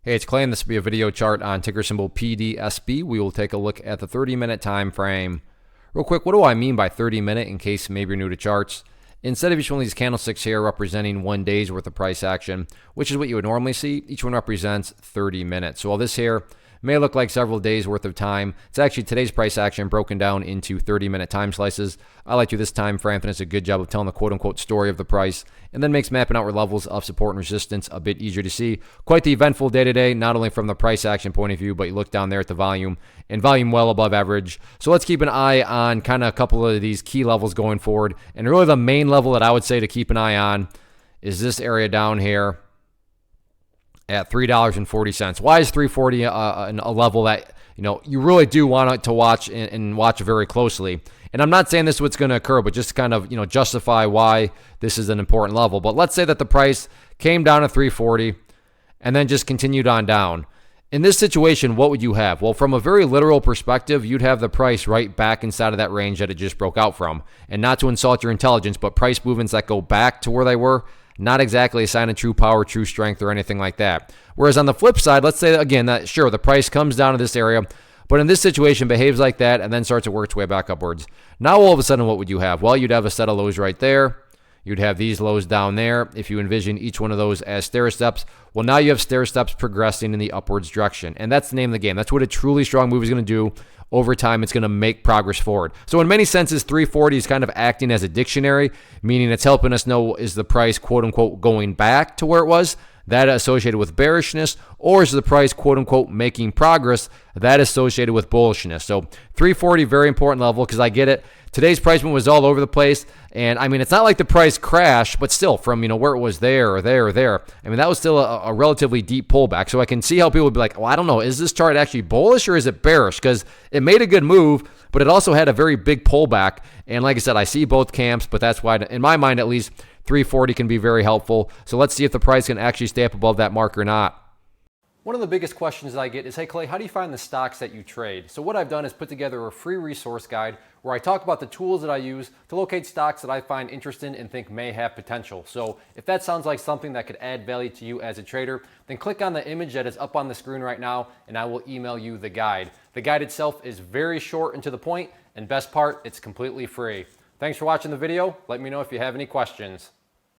Hey, it's Clay, and this will be a video chart on ticker symbol PDSB. We will take a look at the 30-minute time frame. Real quick, what do I mean by 30-minute in case maybe you're new to charts? Instead of each one of these candlesticks here representing 1 day's worth of price action, which is what you would normally see, each one represents 30 minutes. So while this here may look like several days worth of time, it's actually today's price action broken down into 30-minute time slices. I like to this time frame, and it's a good job of telling the quote-unquote story of the price, and then makes mapping out where levels of support and resistance a bit easier to see. Quite the eventful day today, not only from the price action point of view, but you look down there at the volume, and volume well above average. So let's keep an eye on kind of a couple of these key levels going forward, and really the main level that I would say to keep an eye on is this area down here at $3.40. Why is $3.40 a level that you really do want to watch and watch very closely? And I'm not saying this is what's going to occur, but just to kind of justify why this is an important level. But let's say that the price came down to $3.40 and then just continued on down. In this situation, what would you have? Well, from a very literal perspective, you'd have the price right back inside of that range that it just broke out from. And not to insult your intelligence, but price movements that go back to where they were, not exactly a sign of true power, true strength, or anything like that. Whereas on the flip side, let's say, again, that sure, the price comes down to this area, but in this situation behaves like that and then starts to work its way back upwards. Now, all of a sudden, what would you have? Well, you'd have a set of lows right there. You'd have these lows down there. If you envision each one of those as stair steps, well, now you have stair steps progressing in the upwards direction. And that's the name of the game. That's what a truly strong move is going to do. Over time, it's going to make progress forward. So in many senses, 340 is kind of acting as a dictionary, meaning it's helping us know, is the price, quote unquote, going back to where it was? That associated with bearishness, or is the price, quote unquote, making progress? That associated with bullishness. So 340, very important level, because I get it. Today's price movement was all over the place. And I mean, it's not like the price crashed, but still from, where it was there or there or there. I mean, that was still a relatively deep pullback. So I can see how people would be like, well, I don't know, is this chart actually bullish or is it bearish? Because it made a good move, but it also had a very big pullback. And like I said, I see both camps, but that's why, in my mind at least, 340 can be very helpful. So let's see if the price can actually stay up above that mark or not. One of the biggest questions I get is, hey Clay, how do you find the stocks that you trade? So what I've done is put together a free resource guide where I talk about the tools that I use to locate stocks that I find interesting and think may have potential. So if that sounds like something that could add value to you as a trader, then click on the image that is up on the screen right now and I will email you the guide. The guide itself is very short and to the point, and best part, it's completely free. Thanks for watching the video. Let me know if you have any questions.